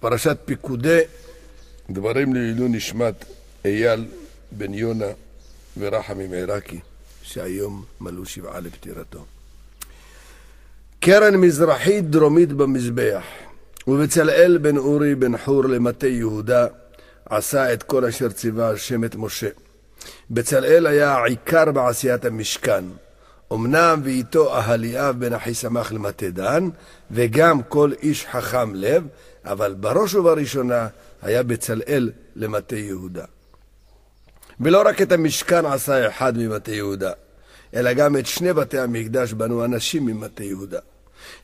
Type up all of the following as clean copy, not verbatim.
פרשת פיקודי, דברים לעילוי נשמת אייל בן יונה ורחמים עיראקי, שהיום מלאו 7 לפטירתו. קרן מזרחית דרומית במזבח, ובצלאל בן אורי בן חור למטה יהודה עשה את כל אשר ציווה השם את משה. בצלאל היה העיקר בעשיית המשכן, אמנם ואיתו אהליאב בן אחיסמך למטה דן, וגם כל איש חכם לב, אבל בראש ובראשונה היה בצלאל למטה יהודה. ולא רק את המשכן עשה אחד ממטה יהודה, אלא גם את 2 בתי המקדש בנו אנשים ממטה יהודה.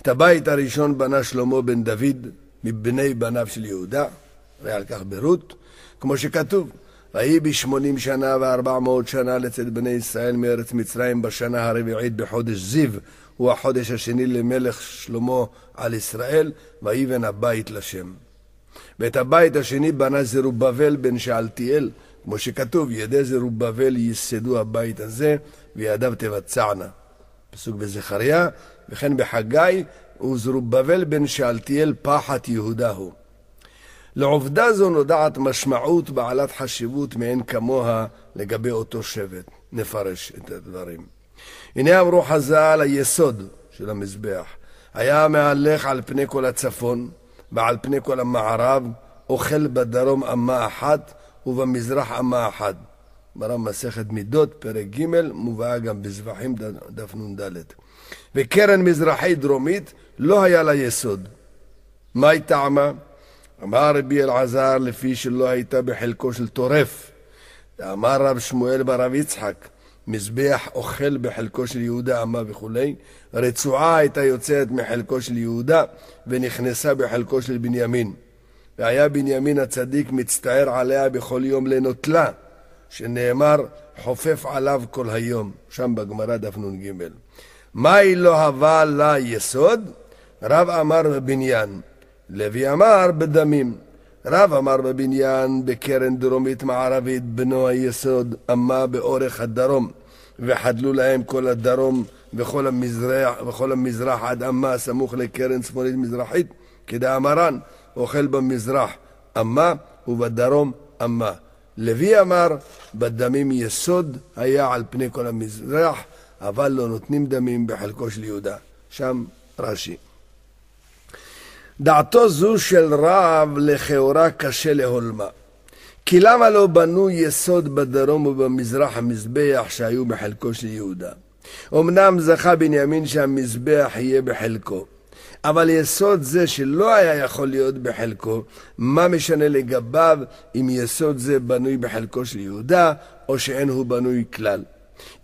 את הבית הראשון בנה שלמה בן דוד מבני בניו של יהודה, ועל כך ברות, כמו שכתוב, ויהי ב80 שנה ו400 שנה לצאת בני ישראל מארץ מצרים בשנה הרביעית בחודש זיו, הוא החודש השני למלך שלמה על ישראל, ויבן הבית לשם. ואת הבית השני בנה זרובבל בן שאלתיאל, כמו שכתוב, ידי זרובבל ייסדו הבית הזה, וידיו תבצענה. פסוק בזכריה, וכן בחגי, וזרובבל בן שאלתיאל פחת יהודה הוא. לעובדה זו נודעת משמעות בעלת חשיבות מעין כמוה לגבי אותו שבט. נפרש את הדברים. הנה אמרו חז"ל, היסוד של המזבח היה מהלך על פני כל הצפון ועל פני כל המערב, אוכל בדרום אמה אחת ובמזרח אמה אחת. ברם מסכת מידות פרק ג' מובאה גם בזבחים דף נ"ד. וקרן מזרחית דרומית לא היה לה יסוד. מהי טעמה? אמר רבי אלעזר, לפי שלא הייתה בחלקו של טורף. אמר רב שמואל ברב יצחק, מזבח אוכל בחלקו של יהודה אמה וכו'. רצועה הייתה יוצאת מחלקו של יהודה ונכנסה בחלקו של בנימין. והיה בנימין הצדיק מצטער עליה בכל יום לנוטלה, שנאמר חופף עליו כל היום, שם בגמרא דף נ"ג. מהי לא הווה לה יסוד? רב אמר בבניין, לוי אמר בדמים. רב אמר בבניין, בקרן דרומית מערבית בנו היסוד אמה באורך הדרום, וחדלו להם כל הדרום וכל המזרח עד אמה סמוך לקרן צפונית מזרחית, כדאמרן, אוכל במזרח אמה ובדרום אמה. לוי אמר בדמים יסוד היה על פני כל המזרח, אבל לא נותנים דמים בחלקו של יהודה. שם רש"י. דעתו זו של רב לכאורה קשה להולמה. כי למה לא בנו יסוד בדרום ובמזרח המזבח שהיו בחלקו של יהודה? אמנם זכה בנימין שהמזבח יהיה בחלקו, אבל יסוד זה שלא היה יכול להיות בחלקו, מה משנה לגביו אם יסוד זה בנוי בחלקו של יהודה או שאין הוא בנוי כלל?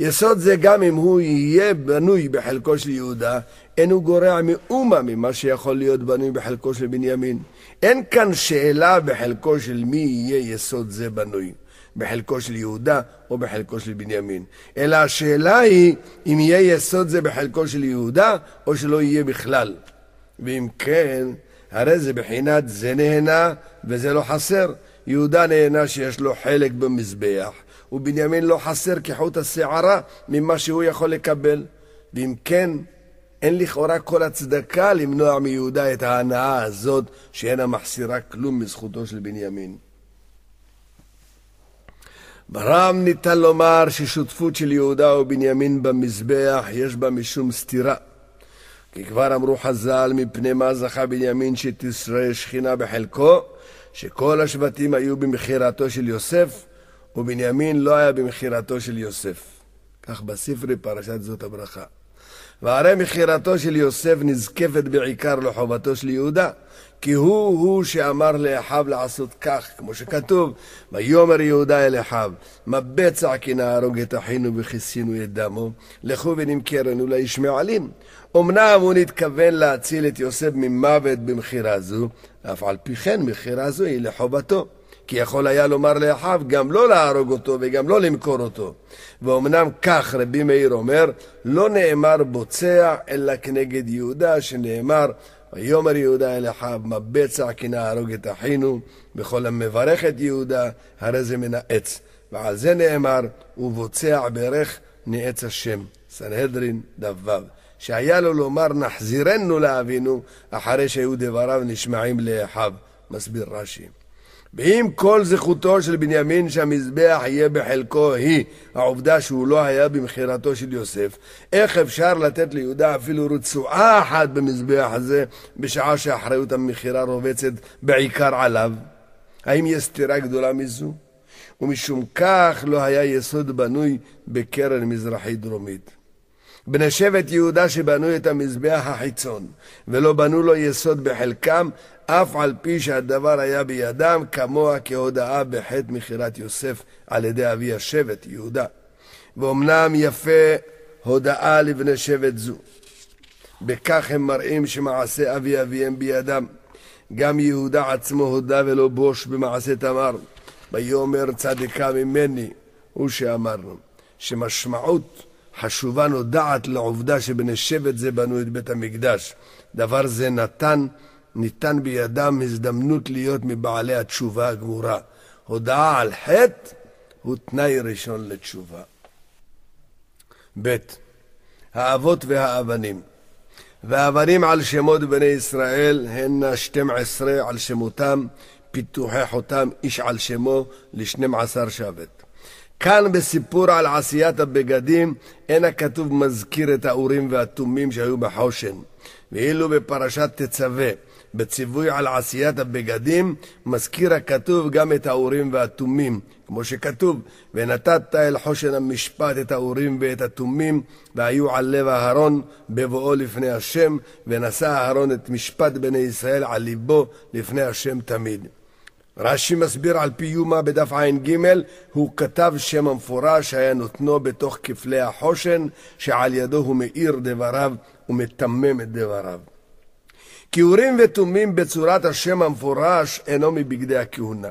יסוד זה גם אם הוא יהיה בנוי בחלקו של יהודה, אין הוא גורע מאומה ממה שיכול להיות בנוי בחלקו של בנימין. אין כאן שאלה בחלקו של מי יהיה יסוד זה בנוי, בחלקו של יהודה או בחלקו של בנימין, אלא השאלה היא אם יהיה יסוד זה בחלקו של יהודה או שלא יהיה בכלל. ואם כן, הרי זה בחינת זה נהנה וזה לא חסר. יהודה נהנה שיש לו חלק במזבח, ובנימין לא חסר כחוט השערה ממה שהוא יכול לקבל. ואם כן, אין לכאורה כל הצדקה למנוע מיהודה את ההנאה הזאת שאינה מחסירה כלום מזכותו של בנימין. ברם ניתן לומר ששותפות של יהודה ובנימין במזבח יש בה משום סתירה. כי כבר אמרו חז"ל, מפני מה זכה בנימין שתשרה שכינה בחלקו, שכל השבטים היו במחירתו של יוסף, ובנימין לא היה במחירתו של יוסף. כך בספרי פרשת זאת הברכה. והרי מחירתו של יוסף נזקפת בעיקר לחובתו של יהודה, כי הוא שאמר לאחיו לעשות כך, כמו שכתוב, ויאמר יהודה אל אחיו, מה בצע כי נהרוג את אחינו וכיסינו את דמו, לכו ונמכרנו לישמעאלים. אמנם הוא נתכוון להציל את יוסף ממוות במחירה זו, אף על פי כן מחירה זו היא לחובתו. כי יכול היה לומר לאחיו גם לא להרוג אותו וגם לא למכור אותו. ואומנם כך רבי מאיר אומר, לא נאמר בוצע אלא כנגד יהודה, שנאמר ויאמר יהודה אל אחיו, מה בצע כי נהרוג את אחינו, וכל המברך את יהודה הרי זה מן העץ. ועל זה נאמר ובוצע ברך נעץ השם. סנהדרין דף ו'. שהיה לו לומר נחזירנו לאבינו אחרי שהיו דבריו נשמעים לאחיו. מסביר רש"י. ואם כל זכותו של בנימין שהמזבח יהיה בחלקו היא העובדה שהוא לא היה במכירתו של יוסף, איך אפשר לתת ליהודה אפילו רצועה אחת במזבח הזה בשעה שאחריות המכירה רובצת בעיקר עליו? האם יש סתירה גדולה מזו? ומשום כך לא היה יסוד בנוי בקרן מזרחית דרומית. בני שבט יהודה שבנו את המזבח החיצון ולא בנו לו יסוד בחלקם, אף על פי שהדבר היה בידם, כמוה כהודאה בחטא מכירת יוסף על ידי אבי השבט יהודה. ואומנם יפה הודאה לבני שבט זו, בכך הם מראים שמעשה אבי אביהם בידם. גם יהודה עצמו הודה ולא בוש במעשה תמר, ויאמר צדיקה ממני. הוא שאמרנו שמשמעות חשובה נודעת לעובדה שבני שבט זה בנו את בית המקדש. דבר זה ניתן בידם הזדמנות להיות מבעלי התשובה הגמורה. הודעה על חטא הוא תנאי ראשון לתשובה. ב' האבות והאבנים. והאבנים על שמות בני ישראל הן 12 על שמותם, פיתוחי חותם איש על שמו ל12 שבט. כאן בסיפור על עשיית הבגדים אין הכתוב מזכיר את האורים והתומים שהיו בחושן, ואילו בפרשת תצווה בציווי על עשיית הבגדים מזכיר הכתוב גם את האורים והתומים, כמו שכתוב ונתת אל חושן המשפט את האורים ואת התומים והיו על לב אהרון בבואו לפני השם, ונשא אהרון את משפט בני ישראל על ליבו לפני השם תמיד. רש"י מסביר על פי יומא בדף ע"ג, הוא כתב שם המפורש היה נותנו בתוך כפלי החושן, שעל ידו הוא מאיר דבריו ומתמם את דבריו. כי אורים ותומים בצורת השם המפורש אינו מבגדי הכהונה.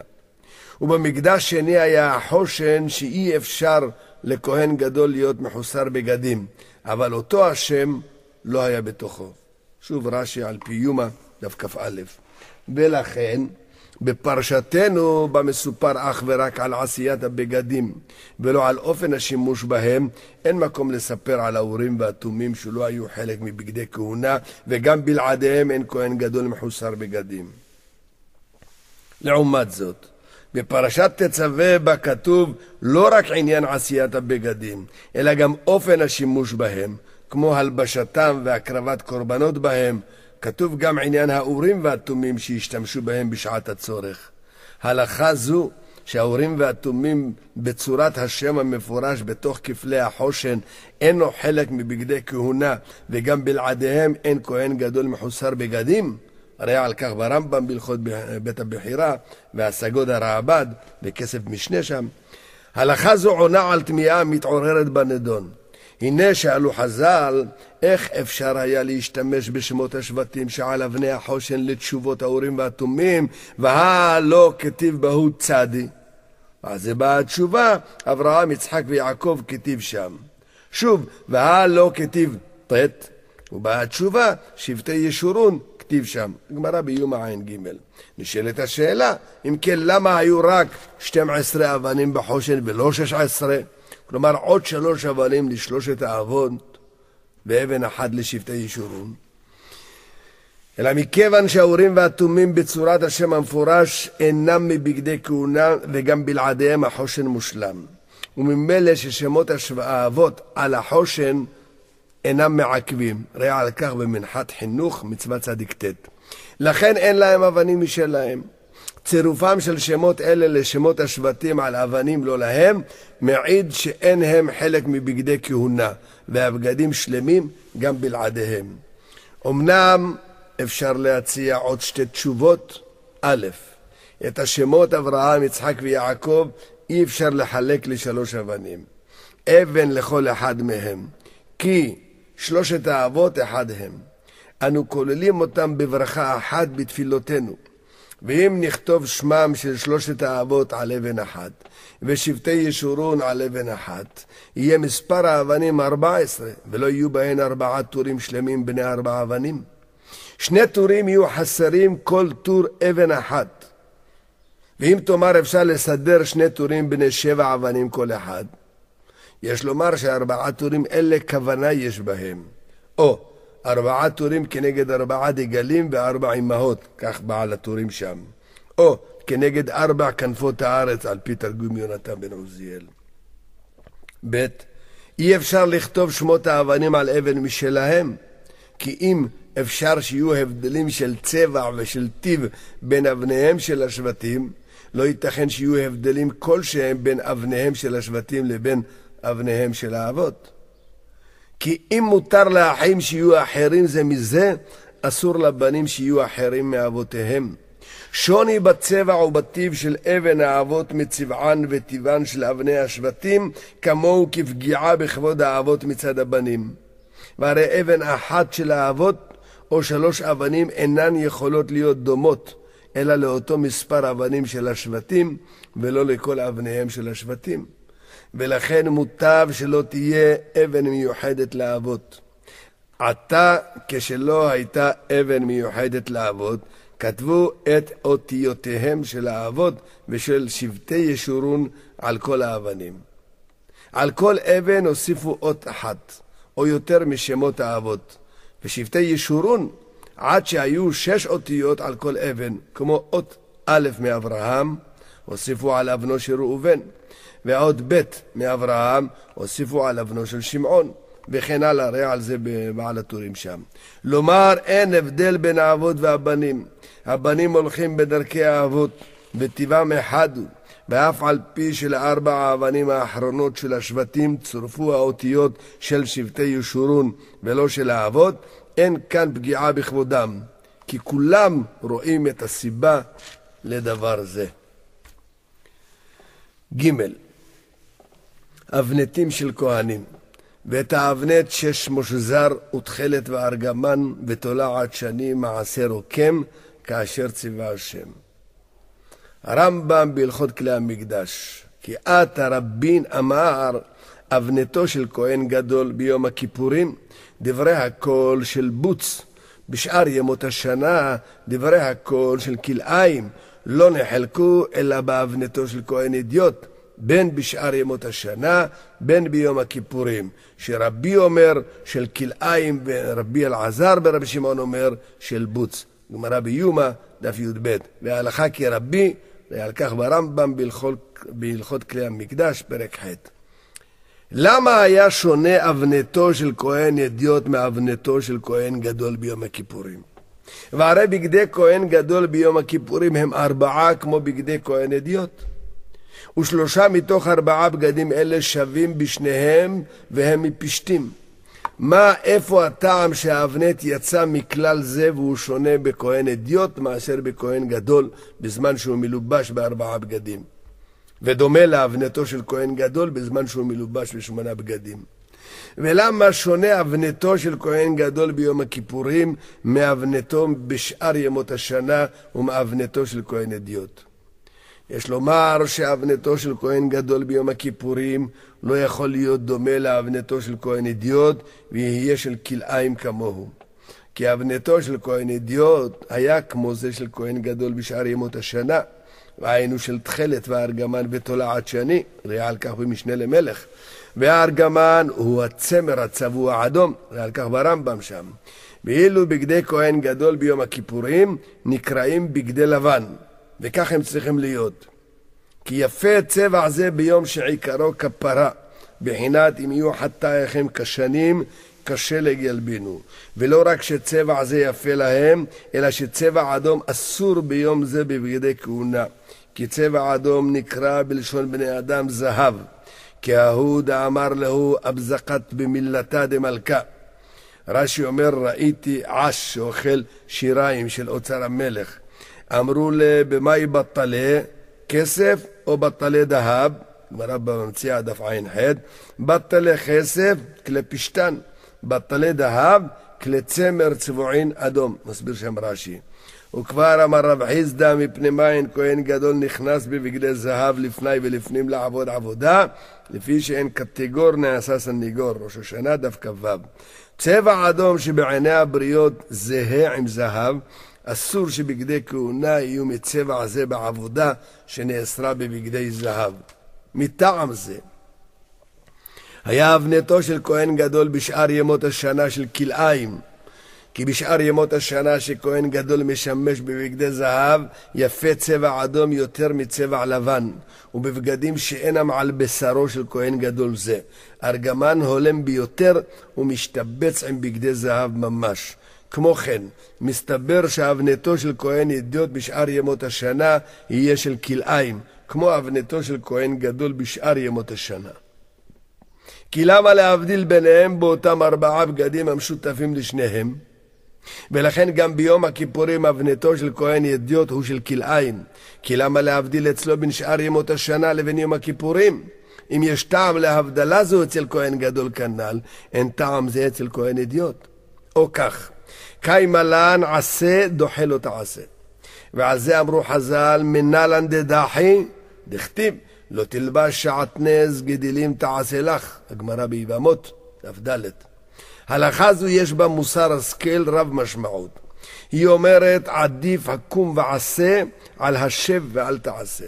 ובמקדש שני היה החושן שאי אפשר לכהן גדול להיות מחוסר בגדים, אבל אותו השם לא היה בתוכו. שוב רש"י על פי יומא דף כ"א. ולכן בפרשתנו במסופר אך ורק על עשיית הבגדים ולא על אופן השימוש בהם, אין מקום לספר על האורים והתומים שלא היו חלק מבגדי כהונה, וגם בלעדיהם אין כהן גדול מחוסר בגדים. לעומת זאת, בפרשת תצווה בה כתוב לא רק עניין עשיית הבגדים, אלא גם אופן השימוש בהם, כמו הלבשתם והקרבת קורבנות בהם. כתוב גם עניין האורים והתומים שהשתמשו בהם בשעת הצורך. הלכה זו שהאורים והתומים בצורת השם המפורש בתוך כפלי החושן אינו חלק מבגדי כהונה, וגם בלעדיהם אין כהן גדול מחוסר בגדים, הרי על כך ברמב"ם בהלכות בית הבחירה והשגות הרעב"ד וכסף משנה שם. הלכה זו עונה על תמיהה מתעוררת בנדון. הנה שאלו חז"ל, איך אפשר היה להשתמש בשמות השבטים שעל אבני החושן לתשובות האורים והתומים, והלא כתיב בהו צדי? אז זה באה התשובה, אברהם, יצחק ויעקב כתיב שם. שוב, והלא כתיב תת, ובאה התשובה, שבטי ישורון כתיב שם. גמרא ביומא ע"ג. נשאלת השאלה, אם כן למה היו רק 12 אבנים בחושן ולא 16? כלומר עוד 3 אבנים לשלושת האבות ואבן אחת לשבטי ישורון. אלא מכיוון שהאורים והתומים בצורת השם המפורש אינם מבגדי כהונה, וגם בלעדיהם החושן מושלם, וממילא ששמות האבות על החושן אינם מעכבים, ראה על כך במנחת חינוך מצוות צדיק ט'. לכן אין להם אבנים משלהם. צירופם של שמות אלה לשמות השבטים על אבנים לא להם מעיד שאין הם חלק מבגדי כהונה, והבגדים שלמים גם בלעדיהם. אמנם אפשר להציע עוד 2 תשובות. א', את השמות אברהם, יצחק ויעקב אי אפשר לחלק ל3 אבנים, אבן לכל אחד מהם, כי 3 האבות אחד הם. אנו כוללים אותם בברכה אחת בתפילותינו, ואם נכתוב שמם של 3 האבות על אבן אחת ושבטי ישורון על אבן אחת, יהיה מספר האבנים 14, ולא יהיו בהן 4 טורים שלמים בני 4 אבנים. 2 טורים יהיו חסרים כל טור אבן אחת. ואם תאמר אפשר לסדר 2 טורים בני 7 אבנים כל אחד, יש לומר ש4 טורים אלה כוונה יש בהם, או 4 טורים כנגד 4 דגלים ו4 אמהות, כך בעל הטורים שם. או כנגד 4 כנפות הארץ, על פי תרגום יונתן בן עוזיאל. ב' אי אפשר לכתוב שמות האבנים על אבן משלהם, כי אם אפשר שיהיו הבדלים של צבע ושל טיב בין אבניהם של השבטים, לא ייתכן שיהיו הבדלים כלשהם בין אבניהם של השבטים לבין אבניהם של האבות. כי אם מותר לאחים שיהיו אחרים זה מזה, אסור לבנים שיהיו אחרים מאבותיהם. שוני בצבע ובטיב של אבן האבות מצבען וטיבן של אבני השבטים, כמוהו כפגיעה בכבוד האבות מצד הבנים. והרי אבן אחת של האבות או 3 אבנים אינן יכולות להיות דומות, אלא לאותו מספר אבנים של השבטים, ולא לכל אבניהם של השבטים. ולכן מוטב שלא תהיה אבן מיוחדת לאבות. עתה, כשלא הייתה אבן מיוחדת לאבות, כתבו את אותיותיהם של האבות ושל שבטי ישורון על כל האבנים. על כל אבן הוסיפו אות אחת, או יותר משמות האבות, ושבטי ישורון, עד שהיו 6 אותיות על כל אבן, כמו אות א' מאברהם, הוסיפו על אבנו של ראובן, והאות ב' מאברהם, הוסיפו על אבנו של שמעון, וכן הלאה, ראה על זה בבעל הטורים שם. לומר, אין הבדל בין האבות והבנים. הבנים הולכים בדרכי האבות, וטבעם אחד הוא, ואף על פי של 4 האבנים האחרונות של השבטים צורפו האותיות של שבטי ישורון ולא של האבות, אין כאן פגיעה בכבודם, כי כולם רואים את הסיבה לדבר זה. ג' אבנתים של כהנים, ואת האבנת 6 מושזר ותכלת וארגמן ותולעת שני מעשר רוקם כאשר ציווה השם. הרמב"ם בהלכות כלי המקדש, כי את הרבין אמר אבנתו של כהן גדול ביום הכיפורים, דברי הקול של בוץ, בשאר ימות השנה דברי הקול של כלאיים לא נחלקו אלא באבנתו של כהן אדיוט, בין בשאר ימות השנה בין ביום הכיפורים, שרבי אומר של כלאיים ורבי אלעזר ברבי שמעון אומר של בוץ. גמרא ביומא דף י"ב. וההלכה כרבי, ועל כך ברמב"ם בהלכות כלי המקדש פרק ח'. למה היה שונה אבנתו של כהן אדיוט מאבנתו של כהן גדול ביום הכיפורים? והרי בגדי כהן גדול ביום הכיפורים הם 4 כמו בגדי כהן אדיוט, ו3 מתוך 4 בגדים אלה שווים בשניהם והם מפשתים. איפה הטעם שהאבנת יצא מכלל זה והוא שונה בכהן אדיוט מאשר בכהן גדול בזמן שהוא מלובש ב4 בגדים, ודומה לאבנתו של כהן גדול בזמן שהוא מלובש ב8 בגדים? ולמה שונה אבנתו של כהן גדול ביום הכיפורים מאבנתו בשאר ימות השנה ומאבנתו של כהן אדיוט? יש לומר שאבנתו של כהן גדול ביום הכיפורים לא יכול להיות דומה לאבנתו של כהן אדיוט ויהיה של כלאיים כמוהו. כי אבנתו של כהן אדיוט היה כמו זה של כהן גדול בשאר ימות השנה, והיינו של תכלת וארגמן ותולעת שני, ראה על כך במשנה למלך. והארגמן הוא הצמר הצבוע אדום, ראה על כך ברמב"ם שם. ואילו בגדי כהן גדול ביום הכיפורים נקראים בגדי לבן, וכך הם צריכים להיות. כי יפה צבע זה ביום שעיקרו כפרה, בחינת אם יהיו חטאיכם כשנים, כשלג ילבינו. ולא רק שצבע זה יפה להם, אלא שצבע אדום אסור ביום זה בבגדי כהונה. כי צבע אדום נקרא בלשון בני אדם זהב, כי ההוא דאמר להו אבזקת במילתה דמלכה. רש"י אומר, ראיתי עש שאוכל שיריים של אוצר המלך. אמרו לה, במאי בטלה, כסף או בטלה דהב? גמרא במציאה דף ע"ח. בטלה כסף כלי פשתן, בטלה דהב כלי צמר צבועין אדום, מסביר שם רש"י. וכבר אמר רב חיסדא, מפני מאין כהן גדול נכנס בבגדי זהב לפני ולפנים לעבוד עבודה, לפי שאין קטגור נעשה סניגור. ראש השנה דף כ"ו. צבע אדום שבעיני הבריות זהה עם זהב, אסור שבגדי כהונה יהיו מצבע זה בעבודה שנאסרה בבגדי זהב. מטעם זה היה אבנתו של כהן גדול בשאר ימות השנה של כלאיים, כי בשאר ימות השנה שכהן גדול משמש בבגדי זהב, יפה צבע אדום יותר מצבע לבן, ובבגדים שאינם על בשרו של כהן גדול זה. ארגמן הולם ביותר ומשתבץ עם בגדי זהב ממש. כמו כן, מסתבר שאבנתו של כהן ידיעות בשאר ימות השנה יהיה של כלאיים, כמו אבנתו של כהן גדול בשאר ימות השנה. כי למה להבדיל ביניהם באותם 4 בגדים המשותפים לשניהם? ולכן גם ביום הכיפורים אבנתו של כהן ידיעות הוא של כלאיים. כי למה להבדיל אצלו בין שאר ימות השנה לבין יום הכיפורים? אם יש טעם להבדלה זו אצל כהן גדול כנ"ל, אין טעם זה אצל כהן ידיעות. או כך, קיימה לן עשה דוחה לא תעשה. ועל זה אמרו חז"ל, מנלן דדחי, דכתיב, לא תלבש שעטנז גדילים תעשה לך. הגמרא ביבמות, דף ד'. הלכה זו יש בה מוסר השכל רב משמעות. היא אומרת, עדיף הקום ועשה על השב ואל תעשה.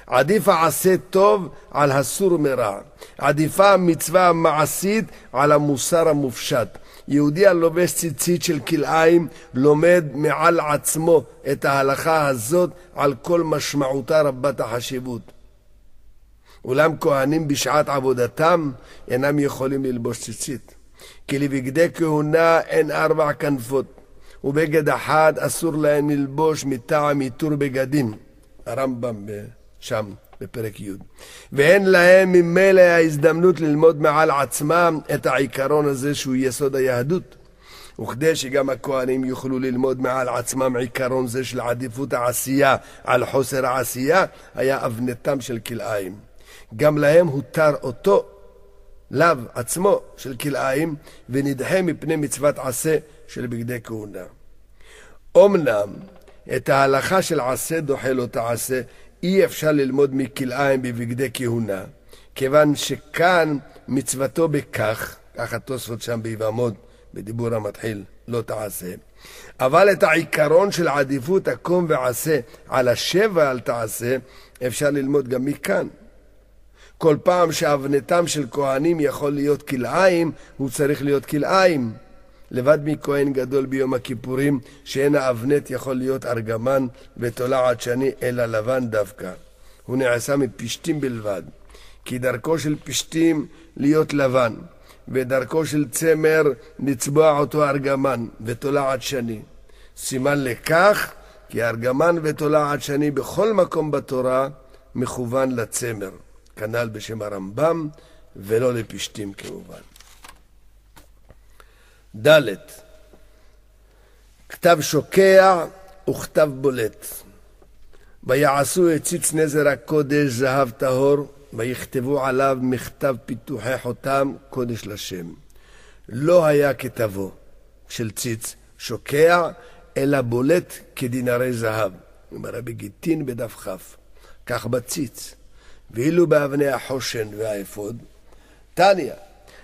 עדיף העשה טוב על הסור מרע. עדיפה המצווה המעשית על המוסר המופשט. יהודי הלובש ציצית של כלאיים לומד מעל עצמו את ההלכה הזאת על כל משמעותה רבת החשיבות. אולם כהנים בשעת עבודתם אינם יכולים ללבוש ציצית. כי לבגדי כהונה אין 4 כנפות, ובגד אחד אסור להם ללבוש מטעם איתור בגדים. הרמב"ם שם בפרק י'. ואין להם ממילא ההזדמנות ללמוד מעל עצמם את העיקרון הזה שהוא יסוד היהדות. וכדי שגם הכהנים יוכלו ללמוד מעל עצמם עיקרון זה של עדיפות העשייה על חוסר העשייה, היה אבנתם של כלאיים. גם להם הותר אותו לאו עצמו של כלאיים, ונדחה מפני מצוות עשה של בגדי כהונה. אמנם את ההלכה של עשה דוחה לא תעשה אי אפשר ללמוד מכלאיים בבגדי כהונה, כיוון שכאן מצוותו בכך, כך התוספות שם ביבמות בדיבור המתחיל, לא תעשה. אבל את העיקרון של עדיפות הקום ועשה על השבע אל תעשה אפשר ללמוד גם מכאן. כל פעם שאבנתם של כהנים יכול להיות כלאיים, הוא צריך להיות כלאיים. לבד מכהן גדול ביום הכיפורים, שאין האבנת יכול להיות ארגמן ותולעת שני, אלא לבן דווקא. הוא נעשה מפשתים בלבד. כי דרכו של פשתים להיות לבן, ודרכו של צמר לצבוע אותו ארגמן ותולעת שני. סימן לכך, כי ארגמן ותולעת שני בכל מקום בתורה מכוון לצמר. כנ"ל בשם הרמב"ם, ולא לפשתים כמובן. ד' כתב שוקע וכתב בולט. ויעשו הציץ נזר הקודש זהב טהור, ויכתבו עליו מכתב פיתוחי חותם קודש לשם. לא היה כתבו של ציץ שוקע, אלא בולט כדינרי זהב. אומר רבי גיטין בדף כ'. כך בציץ. ואילו באבני החושן והאפוד, תניא,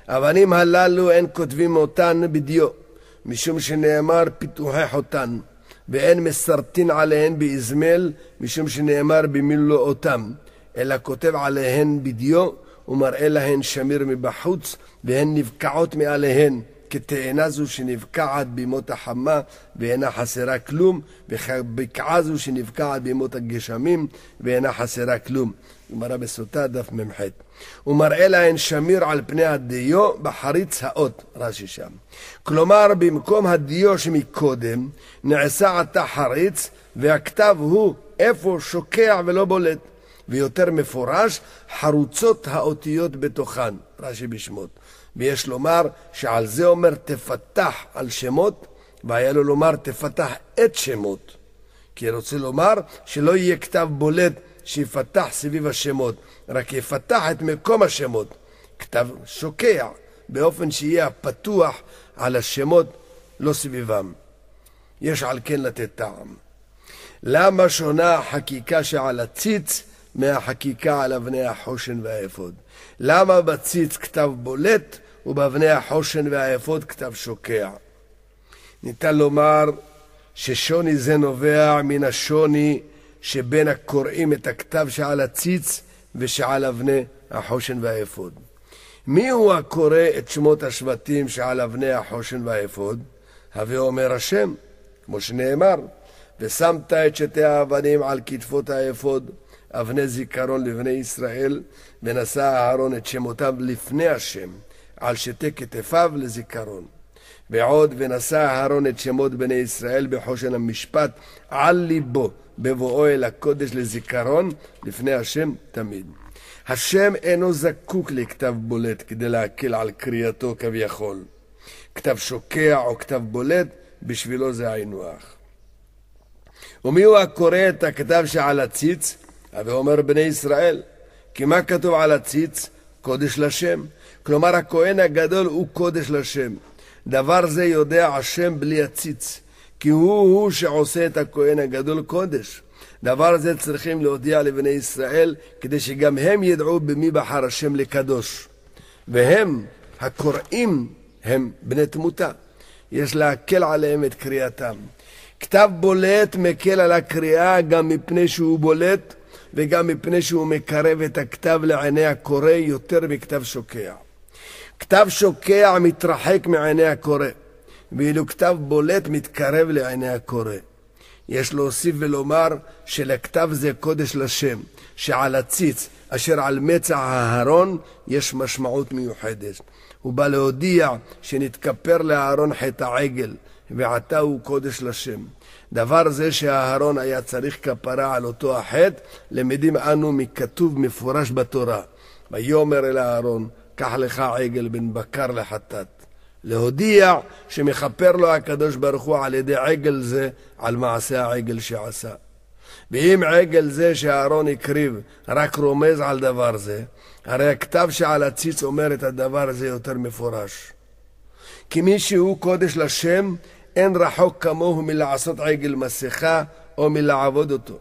אבנים הללו אין כותבים אותן בדיו, משום שנאמר פיתוחי חותן, ואין מסרטין עליהן באזמל, משום שנאמר במילוא אותם, אלא כותב עליהן בדיו, ומראה להן שמיר מבחוץ, והן נבקעות מעליהן, כתאנה זו שנבקעת בימות החמה, ואינה חסרה כלום, וכבקעה זו שנבקעת בימות הגשמים, ואינה חסרה כלום. גמרא בסוטה דף מ"ח. ומראה להן שמיר על פני הדיו בחריץ האות, רש"י שם. כלומר, במקום הדיו שמקודם, נעשה עתה חריץ, והכתב הוא איפה שוקע ולא בולט. ויותר מפורש, חרוצות האותיות בתוכן, רש"י בשמות. ויש לומר שעל זה אומר תפתח על שמות, והיה לו לומר תפתח את שמות. כי רוצה לומר שלא יהיה כתב בולט שיפתח סביב השמות, רק יפתח את מקום השמות. כתב שוקע, באופן שיהיה פתוח על השמות, לא סביבם. יש על כן לתת טעם. למה שונה החקיקה שעל הציץ מהחקיקה על אבני החושן והאפוד? למה בציץ כתב בולט ובאבני החושן והאפוד כתב שוקע? ניתן לומר ששוני זה נובע מן השוני שבין הקוראים את הכתב שעל הציץ ושעל אבני החושן והאפוד. מי הוא הקורא את שמות השבטים שעל אבני החושן והאפוד? הווה אומר השם, כמו שנאמר, ושמת את שתי האבנים על כתפות האפוד, אבני זיכרון לבני ישראל, ונשא אהרון את שמותיו לפני השם, על שתי כתפיו לזיכרון. ועוד ונשא אהרון את שמות בני ישראל בחושן המשפט על ליבו, בבואו אל הקודש לזיכרון, לפני השם תמיד. השם אינו זקוק לכתב בולט כדי להקל על קריאתו כביכול. כתב שוקע או כתב בולט, בשבילו זה היינו הך. ומי הוא הקורא את הכתב שעל הציץ? הווה אומר בני ישראל. כי מה כתוב על הציץ? קודש לשם. כלומר הכהן הגדול הוא קודש לשם. דבר זה יודע השם בלי הציץ, כי הוא שעושה את הכהן הגדול קודש. דבר זה צריכים להודיע לבני ישראל, כדי שגם הם ידעו במי בחר השם לקדוש. והם, הקוראים, הם בני תמותה. יש להקל עליהם את קריאתם. כתב בולט מקל על הקריאה גם מפני שהוא בולט, וגם מפני שהוא מקרב את הכתב לעיני הקורא יותר מכתב שוקע. כתב שוקע מתרחק מעיני הקורא, ואילו כתב בולט מתקרב לעיני הקורא. יש להוסיף ולומר שלכתב זה קודש לשם, שעל הציץ אשר על מצח האהרון יש משמעות מיוחדת. הוא בא להודיע שנתכפר לאהרון חטא העגל, ועתה הוא קודש לשם. דבר זה שהאהרון היה צריך כפרה על אותו החטא, למדים אנו מכתוב מפורש בתורה. ויאמר אל אהרון, קח לך עגל בן בקר לחטאת. להודיע שמכפר לו הקדוש ברוך הוא על ידי עגל זה על מעשה העגל שעשה. ואם עגל זה שאהרון הקריב רק רומז על דבר זה, הרי הכתב שעל הציץ אומר את הדבר הזה יותר מפורש. כי מי שהוא קודש לשם, אין רחוק כמוהו מלעשות עגל מסכה או מלעבוד אותו.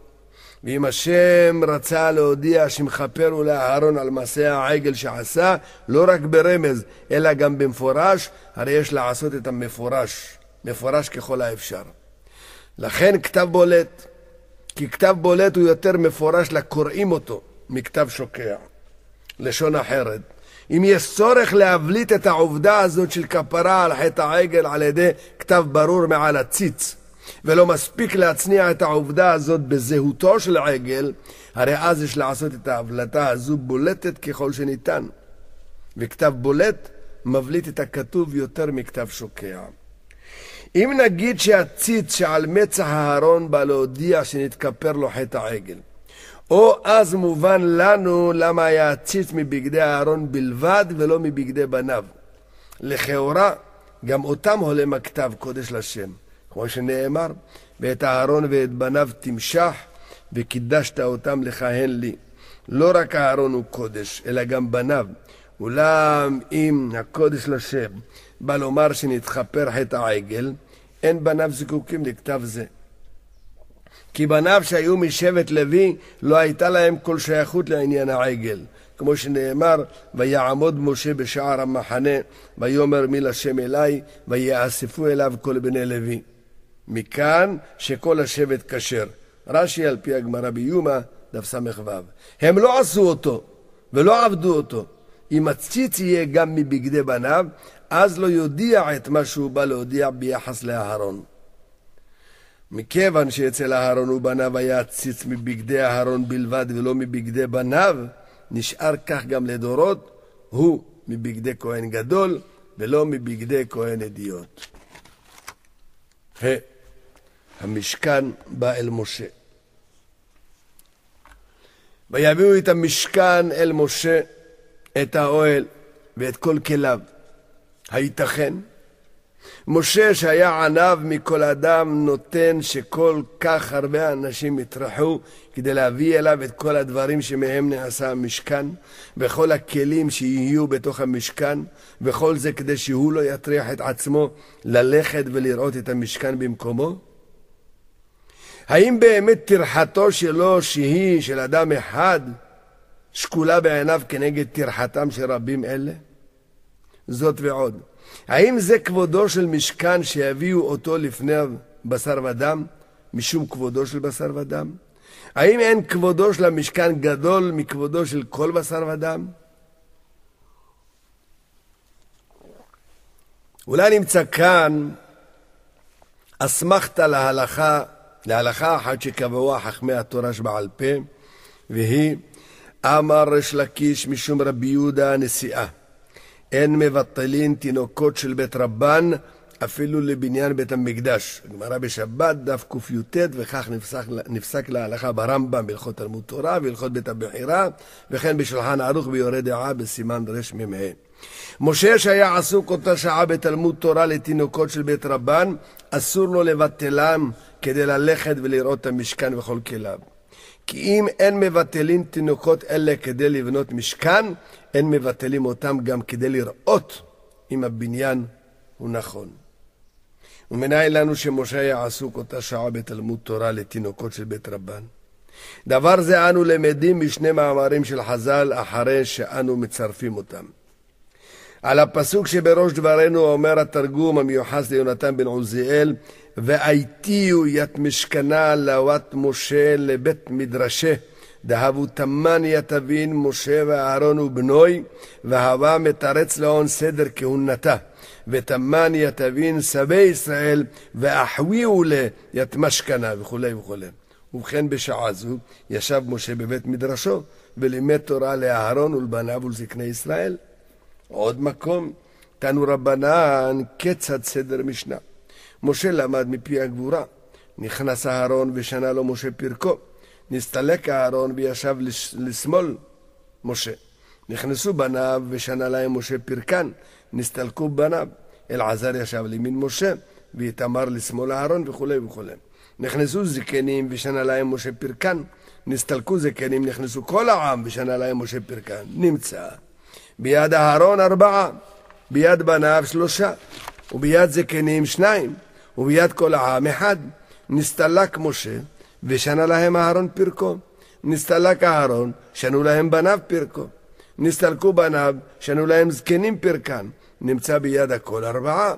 ואם השם רצה להודיע שמכפר לאהרון על מעשה העגל שעשה, לא רק ברמז, אלא גם במפורש, הרי יש לעשות את המפורש, מפורש ככל האפשר. לכן כתב בולט, כי כתב בולט הוא יותר מפורש לקוראים אותו מכתב שוקע. לשון אחרת, אם יש צורך להבליט את העובדה הזאת של כפרה על חטא העגל על ידי כתב ברור מעל הציץ, ולא מספיק להצניע את העובדה הזאת בזהותו של העגל, הרי אז יש לעשות את ההבלטה הזו בולטת ככל שניתן. וכתב בולט מבליט את הכתוב יותר מכתב שוקע. אם נגיד שהציץ שעל מצח האהרון בא להודיע שנתכפר לו חטא העגל, או אז מובן לנו למה היה הציץ מבגדי האהרון בלבד ולא מבגדי בניו. לכאורה גם אותם הולם הכתב קודש לשם, כמו שנאמר, ואת אהרון ואת בניו תמשח וקידשת אותם לכהן לי. לא רק אהרון הוא קודש, אלא גם בניו. אולם אם הקודש לשם בא לומר שנתכפר חטא העגל, אין בניו זקוקים לכתב זה. כי בניו שהיו משבט לוי לא הייתה להם כל שייכות לעניין העגל. כמו שנאמר, ויעמוד משה בשער המחנה, ויאמר מי לשם אליי, ויאספו אליו כל בני לוי. מכאן שכל השבט כשר. רש"י על פי הגמרא ביומא, דף ס"ו. הם לא עשו אותו ולא עבדו אותו. אם הציץ יהיה גם מבגדי בניו, אז לא יודיע את מה שהוא בא להודיע ביחס לאהרון. מכיוון שאצל אהרון ובניו היה הציץ מבגדי אהרון בלבד ולא מבגדי בניו, נשאר כך גם לדורות, הוא מבגדי כהן גדול ולא מבגדי כהן אדיוט. המשכן בא אל משה. ויביאו את המשכן אל משה, את האוהל ואת כל כליו. הייתכן? משה שהיה עניו מכל אדם נותן שכל כך הרבה אנשים יטרחו כדי להביא אליו את כל הדברים שמהם נעשה המשכן, וכל הכלים שיהיו בתוך המשכן, וכל זה כדי שהוא לא יטריח את עצמו ללכת ולראות את המשכן במקומו? האם באמת טרחתו שלו שהיא של אדם אחד שקולה בעיניו כנגד טרחתם של רבים אלה? זאת ועוד, האם זה כבודו של משכן שיביאו אותו לפני בשר ודם משום כבודו של בשר ודם? האם אין כבודו של המשכן גדול מכבודו של כל בשר ודם? אולי נמצא כאן אסמכת להלכה אחת שקבעו חכמי התורה שבעל פה, והיא אמר ריש לקיש משום רבי יהודה הנשיאה, אין מבטלין תינוקות של בית רבן אפילו לבניין בית המקדש. גמרא בשבת דף קי"ט, וכך נפסק להלכה ברמב"ם בהלכות תלמוד תורה והלכות בית הבחירה, וכן בשולחן ערוך ביורה דעה בסימן רמ"ה. משה שהיה עסוק אותה שעה בתלמוד תורה לתינוקות של בית רבן, אסור לו לבטלם כדי ללכת ולראות את המשכן וכל כליו. כי אם אין מבטלים תינוקות אלה כדי לבנות משכן, אין מבטלים אותם גם כדי לראות אם הבניין הוא נכון. ומנין לנו שמשה היה עסוק אותה שעה בתלמוד תורה לתינוקות של בית רבן. דבר זה אנו למדים משני מאמרים של חז"ל אחרי שאנו מצרפים אותם. על הפסוק שבראש דברנו אומר התרגום המיוחס ליונתן בן עוזיאל, והייתיו ית משכנה לוות משה לבית מדרשה, דהבו תמן יתבין משה ואהרון ובנוי, והווה מתרץ להון סדר כהונתה, ותמן יתבין סבי ישראל, ואחוויהו ית משכנה, וכו' וכו'. ובכן בשעה זו ישב משה בבית מדרשו, ולימד תורה לאהרון ולבניו ולזקני ישראל. עוד מקום, תנו רבנן כיצד סדר משנה. משה למד מפי הגבורה, נכנס אהרון ושנה לו משה פרקו, נסתלק אהרון וישב לשמאל משה. נכנסו בניו ושנה להם משה פרקן, נסתלקו בניו. אלעזר ישב לימין משה, ואיתמר לשמאל אהרון וכו' וכו'. נכנסו זקנים ושנה להם משה פרקן, נסתלקו זקנים, נכנסו כל העם ושנה להם משה פרקן. נמצא ביד אהרון 4, ביד בניו 3, וביד זקנים 2, וביד כל העם 1. נסתלק משה ושנה להם אהרון פרקו, נסתלק אהרון, שנו להם בניו פרקו, נסתלקו בניו, שנו להם זקנים פרקן. נמצא ביד הכל 4.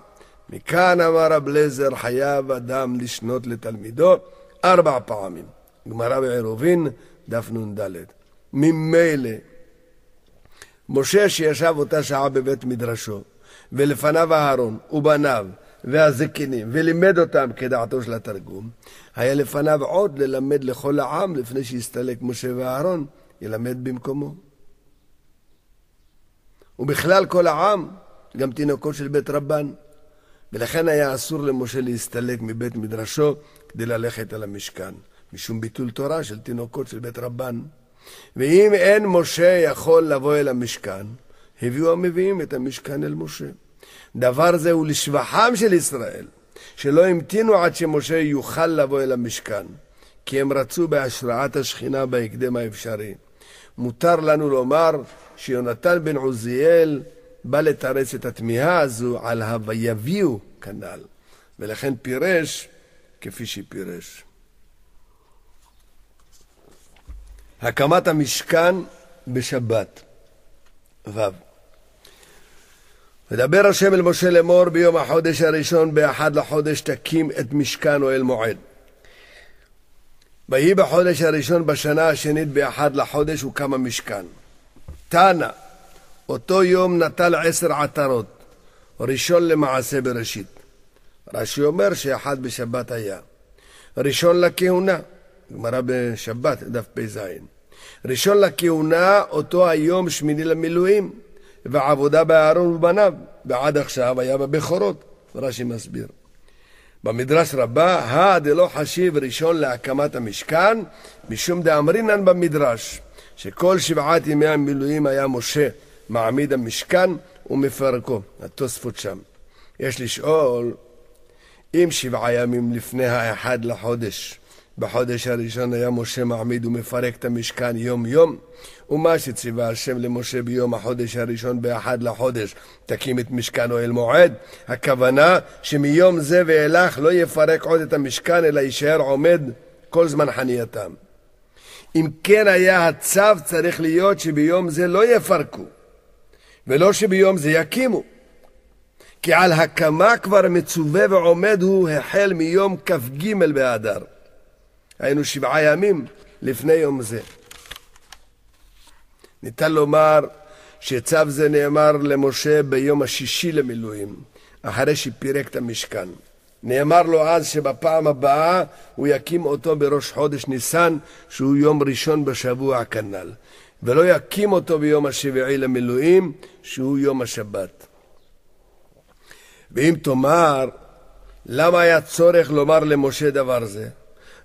מכאן אמר רב אליעזר חייב אדם לשנות לתלמידו 4 פעמים. גמרא בעירובין דף נ"ד. ממילא משה שישב אותה שעה בבית מדרשו, ולפניו אהרון ובניו והזקנים, ולימד אותם כדעתו של התרגום, היה לפניו עוד ללמד לכל העם לפני שהסתלק משה ואהרון, ילמד במקומו. ובכלל כל העם, גם תינוקות של בית רבן. ולכן היה אסור למשה להסתלק מבית מדרשו כדי ללכת על המשכן, משום ביטול תורה של תינוקות של בית רבן. ואם אין משה יכול לבוא אל המשכן, הביאו המביאים את המשכן אל משה. דבר זה הוא לשבחם של ישראל, שלא המתינו עד שמשה יוכל לבוא אל המשכן, כי הם רצו בהשראת השכינה בהקדם האפשרי. מותר לנו לומר שיונתן בן עוזיאל בא לתרץ את התמיהה הזו על הוויביאו כנ"ל, ולכן פירש כפי שפירש. הקמת המשכן בשבת. ודבר השם אל משה לאמור, ביום החודש הראשון באחד לחודש תקים את משכן אוהל מועד. ויהי בחודש הראשון בשנה השנית באחד לחודש הוקם המשכן. תנא, אותו יום נטל 10 עטרות, ראשון למעשה בראשית. רש"י אומר שאחד בשבת היה. ראשון לכהונה, גמרא בשבת דף פ"ז. ראשון לכהונה אותו היום שמיני למילואים, ועבודה באהרון ובניו, ועד עכשיו היה בבכורות. רש"י מסביר. במדרש רבה, דלא חשיב ראשון להקמת המשכן, משום דאמרינן במדרש, שכל 7 ימי המילואים היה משה מעמיד המשכן ומפרקו. התוספות שם. יש לשאול, אם 7 ימים לפני האחד לחודש, בחודש הראשון היה משה מעמיד ומפרק את המשכן יום יום, ומה שציווה השם למשה ביום החודש הראשון באחד לחודש, תקים את משכן אוהל מועד, הכוונה שמיום זה ואילך לא יפרק עוד את המשכן, אלא יישאר עומד כל זמן חנייתם. אם כן היה הצו צריך להיות שביום זה לא יפרקו, ולא שביום זה יקימו. כי על הקמה כבר מצווה ועומד הוא החל מיום כ"ג באדר. היינו 7 ימים לפני יום זה. ניתן לומר שצו זה נאמר למשה ביום השישי למילואים, אחרי שפירק את המשכן. נאמר לו אז שבפעם הבאה הוא יקים אותו בראש חודש ניסן, שהוא יום ראשון בשבוע כנ"ל, ולא יקים אותו ביום השביעי למילואים, שהוא יום השבת. ואם תאמר, למה היה צורך לומר למשה דבר זה?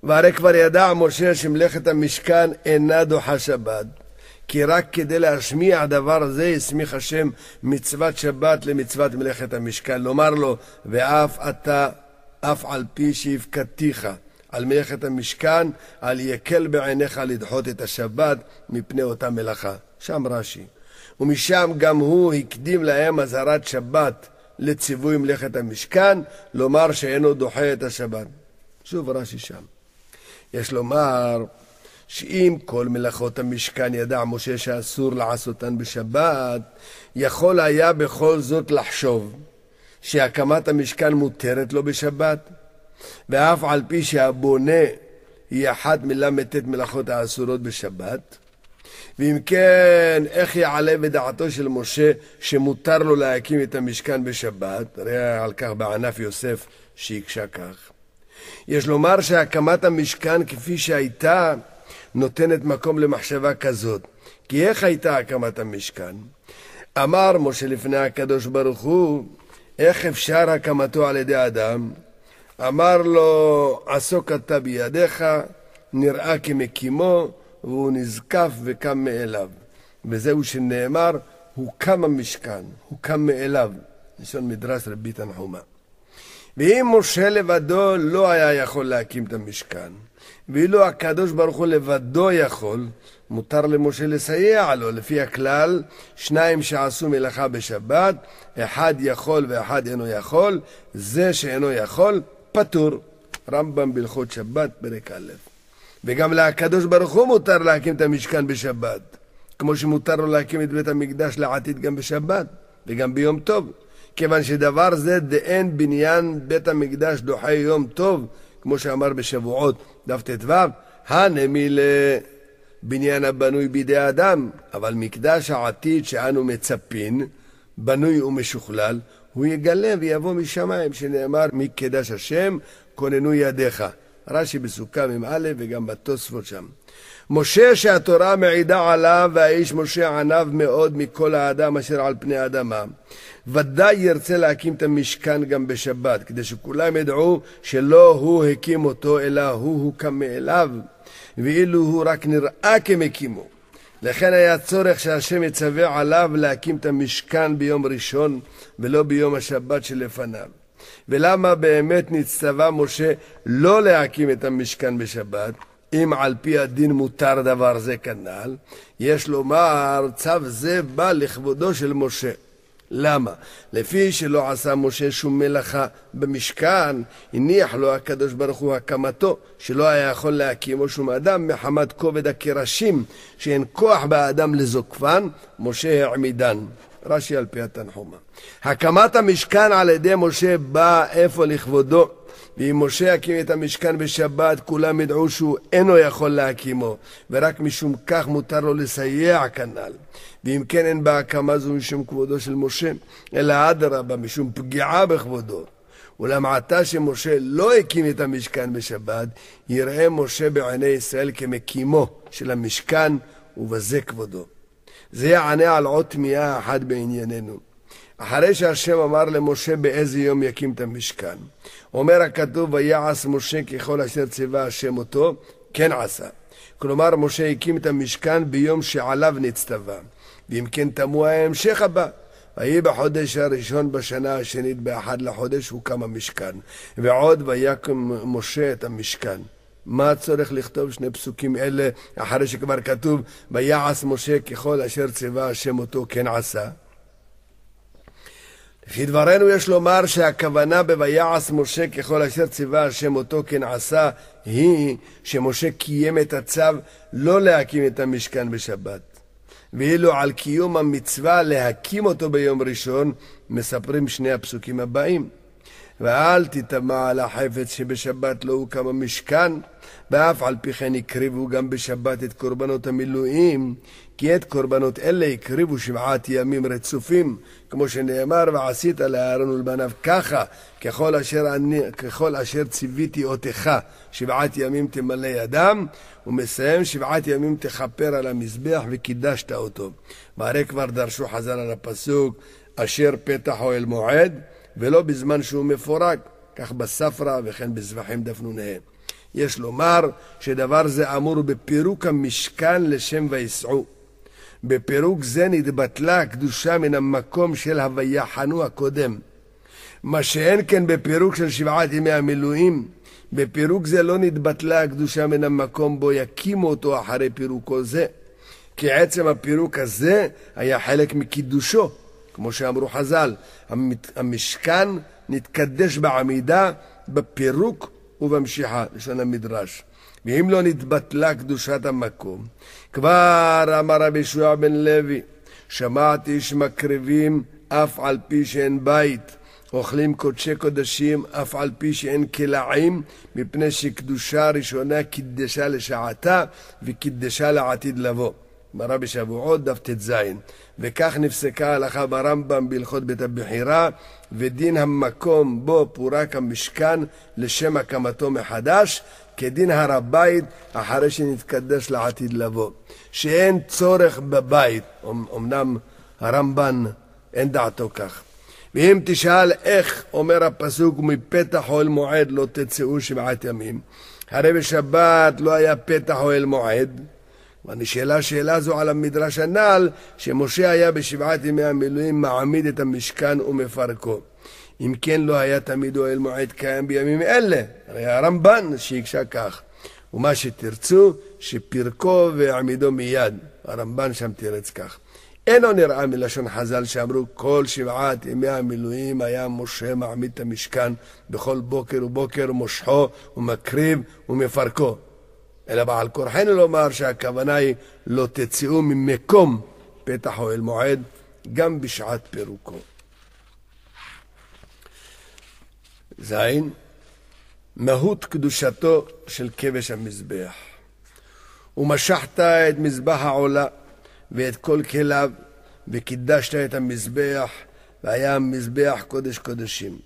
והרי כבר ידע משה שמלאכת המשכן אינה דוחה שבת, כי רק כדי להשמיע דבר זה הסמיך השם מצוות שבת למצוות מלאכת המשכן, לומר לו, ואף אתה, אף על פי שהפקדתיך על מלאכת המשכן, אל יקל בעיניך לדחות את השבת מפני אותה מלאכה. שם רש"י. ומשם גם הוא הקדים להם אזהרת שבת לציווי מלאכת המשכן, לומר שאינו דוחה את השבת. שוב רש"י שם. יש לומר שאם כל מלאכות המשכן ידע משה שאסור לעשותן בשבת, יכול היה בכל זאת לחשוב שהקמת המשכן מותרת לו בשבת, ואף על פי שהבונה היא אחת מל"ט מלאכות האסורות בשבת. ואם כן, איך יעלה בדעתו של משה שמותר לו להקים את המשכן בשבת? ראה על כך בענף יוסף שיקשה כך. יש לומר שהקמת המשכן כפי שהייתה נותנת מקום למחשבה כזאת. כי איך הייתה הקמת המשכן? אמר משה לפני הקדוש ברוך הוא, איך אפשר הקמתו על ידי אדם? אמר לו, עסוק אתה בידיך, נראה כמקימו, והוא נזקף וקם מאליו. וזהו שנאמר, הוא קם המשכן, הוא קם מאליו. לשון מדרש רבי תנחומא. ואם משה לבדו לא היה יכול להקים את המשכן, ואילו הקדוש ברוך הוא לבדו יכול, מותר למשה לסייע לו, לפי הכלל, שניים שעשו מלאכה בשבת, אחד יכול ואחד אינו יכול, זה שאינו יכול, פטור. רמב"ם בהלכות שבת, פרק א'. וגם לקדוש ברוך הוא מותר להקים את המשכן בשבת, כמו שמותר לו להקים את בית המקדש לעתיד גם בשבת, וגם ביום טוב. כיוון שדבר זה דאין בניין בית המקדש דוחה יום טוב, כמו שאמר בשבועות דף ט"ו, הנמי לבניין הבנוי בידי אדם, אבל מקדש העתיד שאנו מצפין, בנוי ומשוכלל, הוא יגלה ויבוא משמיים, שנאמר מקדש השם כוננו ידיך. רש"י בסוכה מ"א וגם בתוספות שם. משה שהתורה מעידה עליו, והאיש משה ענב מאוד מכל האדם אשר על פני האדמה, ודאי ירצה להקים את המשכן גם בשבת, כדי שכולם ידעו שלא הוא הקים אותו, אלא הוא קם מאליו, ואילו הוא רק נראה כמקימו. לכן היה צורך שהשם יצווה עליו להקים את המשכן ביום ראשון, ולא ביום השבת שלפניו. ולמה באמת נצטווה משה לא להקים את המשכן בשבת, אם על פי הדין מותר דבר זה כנ"ל? יש לומר, צו זה בא לכבודו של משה. למה? לפי שלא עשה משה שום מלאכה במשכן, הניח לו הקדוש ברוך הוא הקמתו, שלא היה יכול להקימו שום אדם מחמת כובד הקרשים, שאין כוח באדם לזוקפן, משה העמידן. רש"י על פי התנחומא. הקמת המשכן על ידי משה בא איפה לכבודו, ואם משה יקים את המשכן בשבת, כולם ידעו שהוא אינו יכול להקימו, ורק משום כך מותר לו לסייע כנ"ל. ואם כן, אין בהקמה זו משום כבודו של משה, אלא אדרבה, משום פגיעה בכבודו. ולמעתה שמשה לא הקים את המשכן בשבת, יראה משה בעיני ישראל כמקימו של המשכן, ובזה כבודו. זה יענה על עוד תמיהה אחת בענייננו. אחרי שהשם אמר למשה באיזה יום יקים את המשכן, אומר הכתוב, ויעש משה ככל אשר ציווה השם אותו, כן עשה. כלומר, משה הקים את המשכן ביום שעליו נצטווה. ואם כן, תמוה ההמשך הבא. ויהי בחודש הראשון בשנה השנית באחד לחודש הוקם המשכן, ועוד ויקם משה את המשכן. מה הצורך לכתוב שני פסוקים אלה אחרי שכבר כתוב ויעש משה ככל אשר ציווה השם אותו כן עשה? לפי דברנו יש לומר שהכוונה בויעש משה ככל אשר ציווה השם אותו כן עשה היא שמשה קיים את הצו לא להקים את המשכן בשבת, ואילו על קיום המצווה להקים אותו ביום ראשון מספרים שני הפסוקים הבאים. ואל תטמע על החפץ שבשבת לא הוקם המשכן, ואף על פי כן הקריבו גם בשבת את קורבנות המילואים, כי את קורבנות אלה הקריבו 7 ימים רצופים, כמו שנאמר, ועשית לאהרון ולבניו ככה, ככל אשר ציוויתי אותך, 7 ימים תמלא ידם, ומסיים 7 ימים תכפר על המזבח וקידשת אותו. והרי כבר דרשו חז"ל על הפסוק, אשר פתח אוהל מועד, ולא בזמן שהוא מפורק, כך בספרה וכן בזבחים דף נ"ה. יש לומר שדבר זה אמור בפירוק המשכן לשם ויסעו. בפירוק זה נתבטלה הקדושה מן המקום של הויחנו הקודם. מה שאין כן בפירוק של 7 ימי המילואים, בפירוק זה לא נתבטלה הקדושה מן המקום בו יקימו אותו אחרי פירוקו זה. כי עצם הפירוק הזה היה חלק מקידושו. כמו שאמרו חז"ל, המשכן נתקדש בעמידה, בפירוק ובמשיכה, לשון המדרש. ואם לא נתבטלה קדושת המקום, כבר אמר רבי יהושע בן לוי, שמעתי שמקריבים אף על פי שאין בית, אוכלים קודשי קודשים אף על פי שאין כלאים, מפני שקדושה ראשונה קידשה לשעתה וקידשה לעתיד לבוא. מראה בשבועות דף ט"ז. וכך נפסקה ההלכה ברמב"ם בהלכות בית הבחירה, ודין המקום בו פורק המשכן לשם הקמתו מחדש, כדין הר הבית אחרי שנתקדש לעתיד לבוא. שאין צורך בבית, אמנם הרמב"ן אין דעתו כך. ואם תשאל איך אומר הפסוק, מפתח אוהל מועד לא תצאו 7 ימים, הרי בשבת לא היה פתח אוהל מועד, ונשאלה שאלה זו על המדרש הנ"ל, שמשה היה ב7 ימי המילואים מעמיד את המשכן ומפרקו. אם כן לא היה תמיד אוהל מועד קיים בימים אלה, הרי הרמב"ן שהקשה כך. ומה שתרצו, שפרקו ועמידו מיד. הרמב"ן שם תרץ כך. אינו נראה מלשון חז"ל שאמרו כל 7 ימי המילואים היה משה מעמיד את המשכן בכל בוקר ובוקר, מושכו ומקריב ומפרקו. אלא בעל כורחנו לומר שהכוונה היא לא תצאו ממקום פתח אוהל מועד גם בשעת פירוקו. זין, מהות קדושתו של כבש המזבח. ומשחת את מזבח העולה ואת כל כליו וקידשת את המזבח, והיה המזבח קודש קודשים.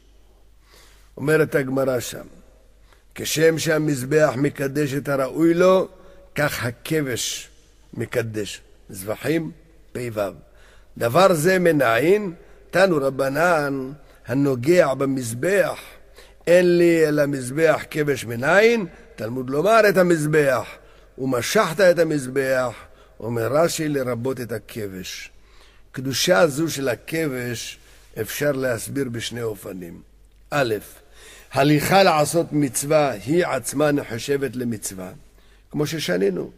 אומרת הגמרא שם, כשם שהמזבח מקדש את הראוי לו, כך הכבש מקדש. זבחים פ"ו. דבר זה מנין? תנו רבנן, הנוגע במזבח, אין לי אלא מזבח כבש מנין, תלמוד לומר את המזבח, ומשחת את המזבח, אומר רש"י לרבות את הכבש. קדושה זו של הכבש אפשר להסביר בשני אופנים. א', הליכה לעשות מצווה היא עצמה נחשבת למצווה, כמו ששנינו.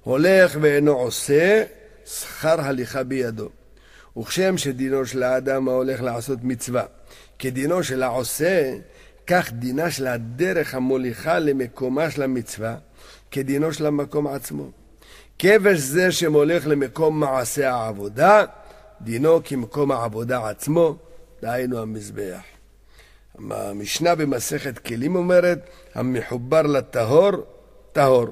הולך ואינו עושה, שכר הליכה בידו. וכשם שדינו של האדם ההולך לעשות מצווה כדינו של העושה, כך דינה של הדרך המוליכה למקומה של המצווה כדינו של המקום עצמו. כבש זה שמולך למקום מעשה העבודה, דינו כמקום העבודה עצמו, דהיינו המזבח. המשנה במסכת כלים אומרת, המחובר לטהור, טהור,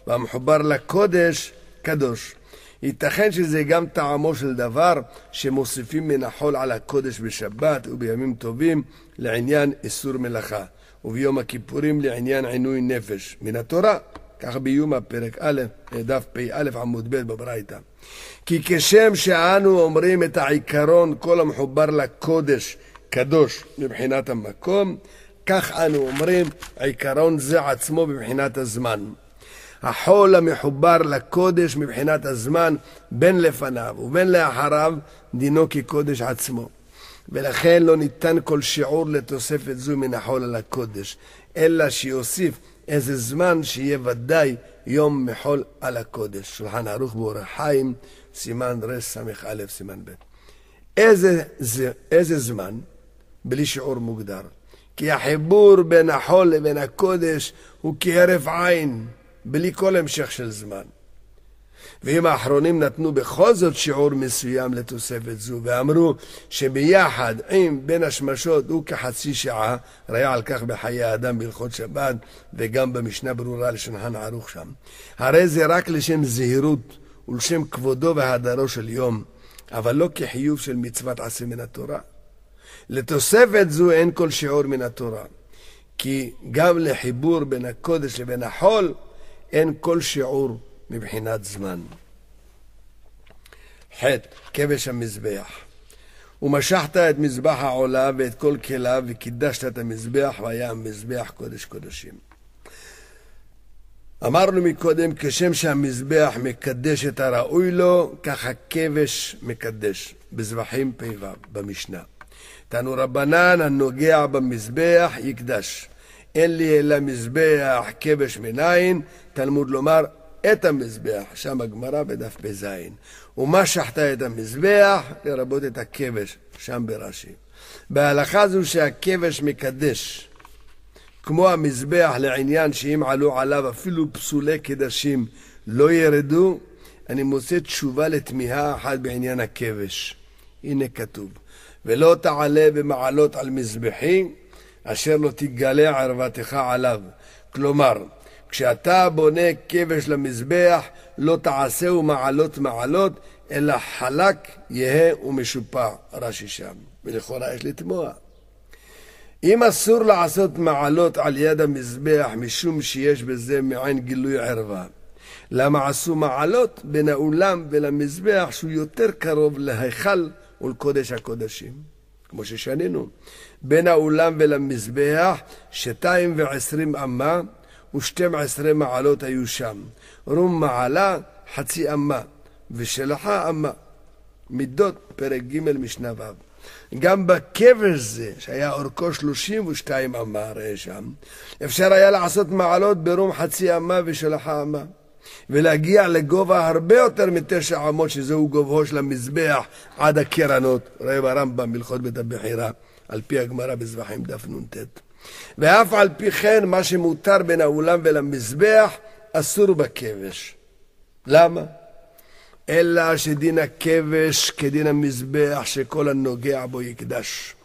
והמחובר לקודש, קדוש. ייתכן שזה גם טעמו של דבר שמוסיפים מן החול על הקודש בשבת ובימים טובים לעניין איסור מלאכה, וביום הכיפורים לעניין עינוי נפש מן התורה, כך ביומא פרק א', דף פ"א עמוד ב' בברייתא. כי כשם שאנו אומרים את העיקרון כל המחובר לקודש קדוש מבחינת המקום, כך אנו אומרים עיקרון זה עצמו מבחינת הזמן. החול המחובר לקודש מבחינת הזמן בין לפניו ובין לאחריו דינו כקודש עצמו, ולכן לא ניתן כל שיעור לתוספת זו מן החול על הקודש, אלא שיוסיף איזה זמן שיהיה ודאי יום מחול על הקודש. שולחן ערוך באורח חיים סימן רס"א סימן ב'. איזה זמן? בלי שיעור מוגדר, כי החיבור בין החול לבין הקודש הוא כהרף עין, בלי כל המשך של זמן. ואם האחרונים נתנו בכל זאת שיעור מסוים לתוספת זו, ואמרו שביחד עם בין השמשות הוא כחצי שעה, ראה על כך בחיי האדם בהלכות שבת, וגם במשנה ברורה לשולחן ערוך שם. הרי זה רק לשם זהירות ולשם כבודו והדרו של יום, אבל לא כחיוב של מצוות עשה מן התורה. לתוספת זו אין כל שיעור מן התורה, כי גם לחיבור בין הקודש לבין החול אין כל שיעור מבחינת זמן. חטא, כבש המזבח. ומשכת את מזבח העולה ואת כל כליו וקידשת את המזבח, והיה המזבח קודש קודשים. אמרנו מקודם, כשם שהמזבח מקדש את הראוי לו, ככה כבש מקדש, בזבחים פ"ו במשנה. תנו רבנן, הנוגע במזבח יקדש. אין לי אלא מזבח כבש מנין, תלמוד לומר את המזבח, שם הגמרא בדף בזין. ומשכת את המזבח, לרבות את הכבש, שם ברש"י. בהלכה זו שהכבש מקדש, כמו המזבח לעניין שאם עלו עליו אפילו פסולי קדשים לא ירדו, אני מוצא תשובה לתמיהה אחת בעניין הכבש. הנה כתוב, ולא תעלה במעלות על מזבחי, אשר לא תגלה ערוותך עליו. כלומר, כשאתה בונה כבש למזבח, לא תעשהו מעלות מעלות, אלא חלק יהא ומשופע, רש"י שם. ולכאורה יש לתמוה. אם אסור לעשות מעלות על יד המזבח, משום שיש בזה מעין גילוי ערווה, למה עשו מעלות בין האולם ולמזבח שהוא יותר קרוב להיכל ולקודש הקודשים? כמו ששנינו, בין האולם ולמזבח 220 אמה ו12 מעלות היו שם. רום מעלה חצי אמה ושלחה אמה. מידות פרק ג' משנה ו'. גם בכבש זה, שהיה אורכו 32 אמה, ראה שם, אפשר היה לעשות מעלות ברום חצי אמה ושלחה אמה, ולהגיע לגובה הרבה יותר מ9 אמות, שזהו גובהו של המזבח עד הקרנות, ראה ברמב"ם הלכות בית הבחירה, על פי הגמרא בזבחים דף נ"ט. ואף על פי כן, מה שמותר בין האולם ולמזבח, אסור בכבש. למה? אלא שדין הכבש כדין המזבח, שכל הנוגע בו יקדש.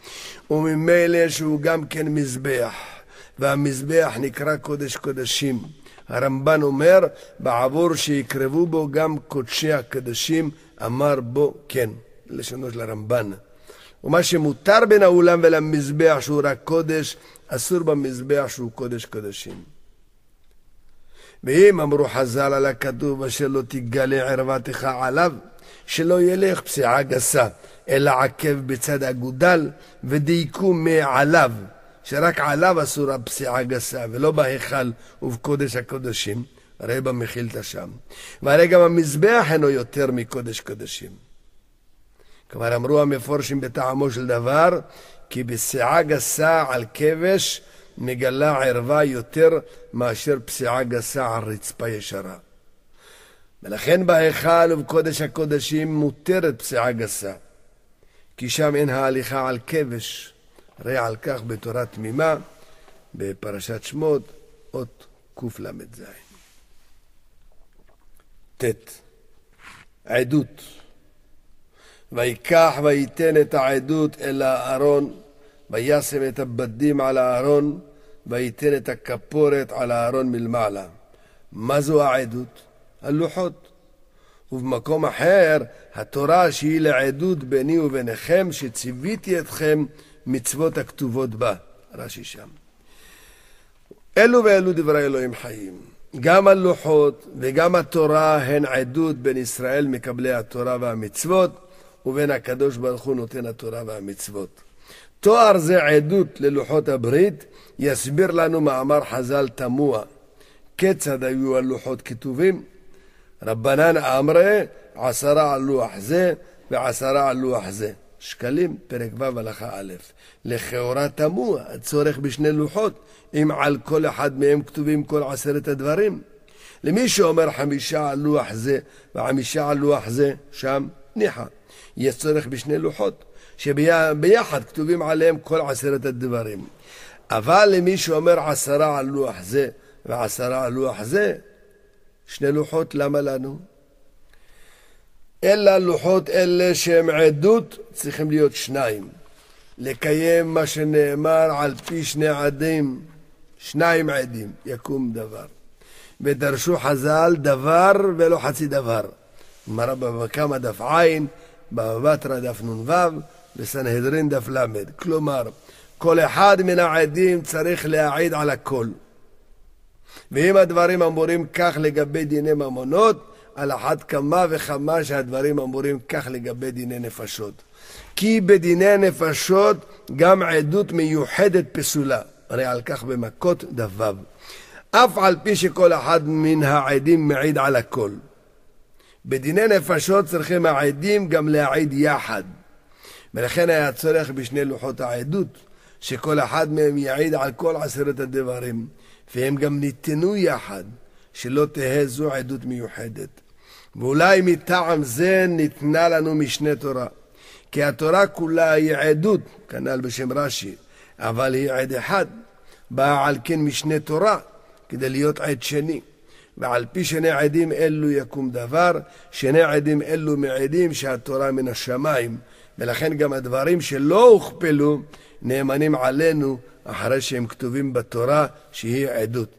וממילא שהוא גם כן מזבח, והמזבח נקרא קודש קודשים. הרמב"ן אומר, בעבור שיקרבו בו גם קודשי הקדשים, אמר בו כן, לשונו של הרמב"ן. ומה שמותר בין האולם ולמזבח שהוא רק קודש, אסור במזבח שהוא קודש קודשים. ואם אמרו חז"ל על הכתוב אשר לא תגלה ערוותך עליו, שלא ילך פסיעה גסה, אלא עקב בצד אגודל, ודייקו מעליו, שרק עליו אסור הפסיעה גסה, ולא בהיכל ובקודש הקודשים, הרי במחילתא שם. והרי גם המזבח אינו יותר מקודש קודשים. כבר אמרו המפורשים בטעמו של דבר, כי פסיעה גסה על כבש מגלה ערווה יותר מאשר פסיעה גסה על רצפה ישרה. ולכן בהיכל ובקודש הקודשים מותרת פסיעה גסה, כי שם אין ההליכה על כבש. ראה על כך בתורה תמימה, בפרשת שמות, אות קל"ז. ט. עדות. ויקח וייתן את העדות אל הארון, וישם את הבדים על הארון, וייתן את הכפורת על הארון מלמעלה. מה זו העדות? הלוחות. ובמקום אחר, התורה שהיא לעדות ביני וביניכם, שציוויתי אתכם מצוות הכתובות בה. רש"י שם. אלו ואלו דברי אלוהים חיים. גם הלוחות וגם התורה הן עדות בין ישראל מקבלי התורה והמצוות, ובין הקדוש ברוך הוא נותן התורה והמצוות. תואר זה עדות ללוחות הברית, יסביר לנו מאמר חז"ל תמוה. כיצד היו הלוחות כתובים? רבנן אמרי 10 על לוח זה ו10 על לוח זה. שקלים, פרק ו' הלכה א'. לכאורה תמוה, הצורך בשני לוחות, אם על כל אחד מהם כתובים כל 10 הדברים. למי שאומר 5 על לוח זה ו5 על לוח זה, שם ניחא. יש צורך בשני לוחות, שביחד כתובים עליהם כל 10 הדברים. אבל למי שאומר 10 על לוח זה ו10 על לוח זה, 2 לוחות למה לנו? אלא לוחות אלה שהם עדות צריכים להיות שניים. לקיים מה שנאמר על פי שני עדים, שניים עדים, יקום דבר. ודרשו חז"ל דבר ולא חצי דבר. גמרא בבא קמא דף עין, בבא בתרא דף נ"ו, בסנהדרין דף ל'. כלומר, כל אחד מן העדים צריך להעיד על הכל. ואם הדברים אמורים כך לגבי דיני ממונות, על אחת כמה וכמה שהדברים אמורים כך לגבי דיני נפשות. כי בדיני נפשות גם עדות מיוחדת פסולה. הרי על כך במכות דף ו'. אף על פי שכל אחד מן העדים מעיד על הכל. בדיני נפשות צריכים העדים גם להעיד יחד. ולכן היה צורך בשני לוחות העדות, שכל אחד מהם יעיד על כל 10 הדברים, והם גם ניתנו יחד, שלא תהא זו עדות מיוחדת. ואולי מטעם זה ניתנה לנו משנה תורה, כי התורה כולה היא עדות, כנ"ל בשם רש"י, אבל היא עד אחד, באה על כן משנה תורה, כדי להיות עד שני. ועל פי שני עדים אלו יקום דבר, שני עדים אלו מעדים שהתורה מן השמיים, ולכן גם הדברים שלא הוכפלו נאמנים עלינו אחרי שהם כתובים בתורה שהיא עדות.